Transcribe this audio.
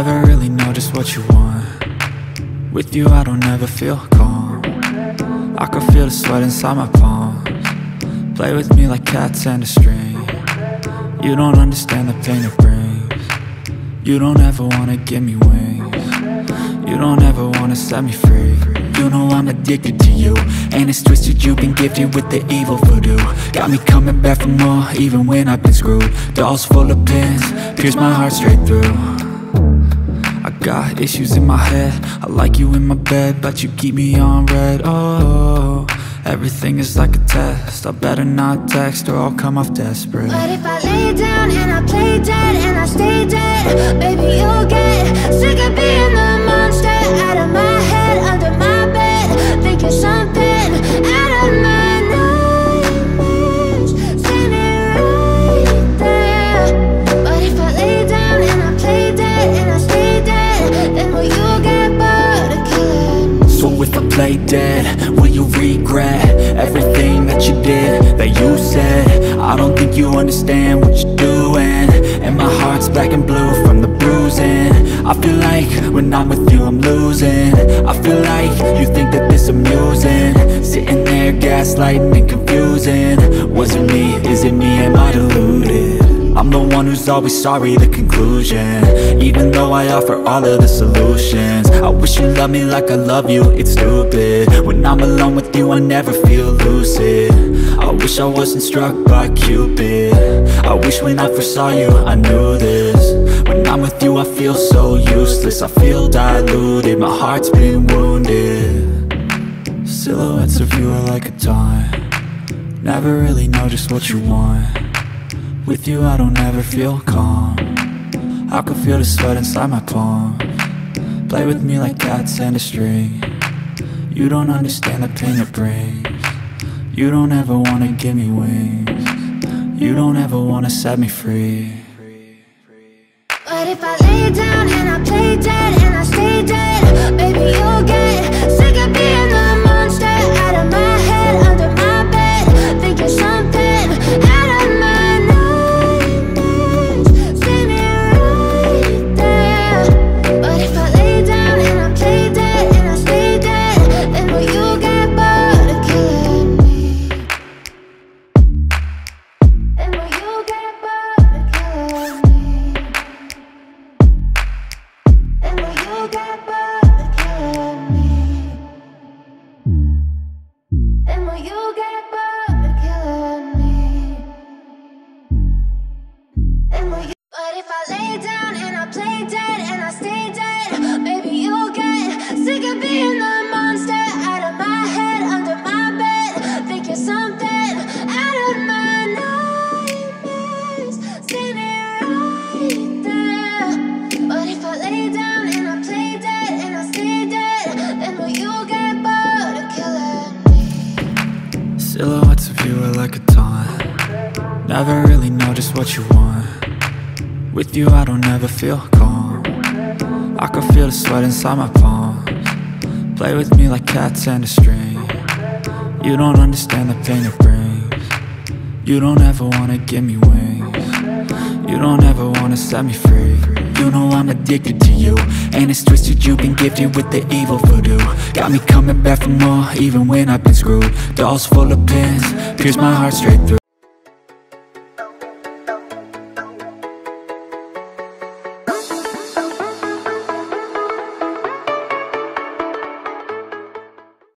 Never really know just what you want. With you I don't ever feel calm. I can feel the sweat inside my palms. Play with me like cats and a string. You don't understand the pain it brings. You don't ever wanna give me wings. You don't ever wanna set me free. You know I'm addicted to you, and it's twisted, you've been gifted with the evil voodoo. Got me coming back for more, even when I've been screwed. Dolls full of pins, pierce my heart straight through. I got issues in my head, I like you in my bed, but you keep me on red. Oh, everything is like a test, I better not text or I'll come off desperate. But if I lay down and I play dead and I stay dead, baby you'll get sick of being the monster out of my head, under my bed. Think you're something out of my nightmares, standing right there. But if I lay down and I play dead and I stay dead, then will you get bored of killing? So if I play dead, will you regret everything that you did, that you said? I don't think you understand what you're doing, and my heart's black and blue from the bruising. I feel like when I'm with you I'm losing. I feel like you think that this amusing, sitting there gaslighting and confusing. Was it me? Is it me? Am I deluded? I'm the one who's always sorry, the conclusion, even though I offer all of the solutions. I wish you loved me like I love you, it's stupid. When I'm alone with you I never feel lucid. I wish I wasn't struck by Cupid. I wish when I first saw you I knew this. When I'm with you I feel so useless, I feel diluted, my heart's been wounded. Silhouettes of you are like a taunt. Never really know just what you want. With you I don't ever feel calm. I can feel the sweat inside my palms. Play with me like cats and a string. You don't understand the pain it brings. You don't ever wanna give me wings. You don't ever wanna set me free. But if I lay down and I play dead and I stay dead, baby you'll get sick of being the monster out of my head, under my bed. Think you're something out of my nightmares, standing right there. But if I lay down and I play dead and I stay dead, then will you get bored of killing me? Then will you get bored of killing me? And will you get bored of killing me? And will you get bored of killing me? And will you? But if I lay down and I play dead and I stay dead, baby you'll get sick of being the monster out of my head, under my bed. Think you're something out of my nightmares, standing right there. But if I lay down and I play dead and I stay dead, then will you get bored of killing me? Silhouettes of you are like a taunt. Never really know just what you want. With you I don't ever feel calm. I can feel the sweat inside my palms. Play with me like cats and a string. You don't understand the pain it brings. You don't ever wanna give me wings. You don't ever wanna set me free. You know I'm addicted to you, and it's twisted, you've been gifted with the evil voodoo. Got me coming back for more, even when I've been screwed. Dolls full of pins, pierce my heart straight through.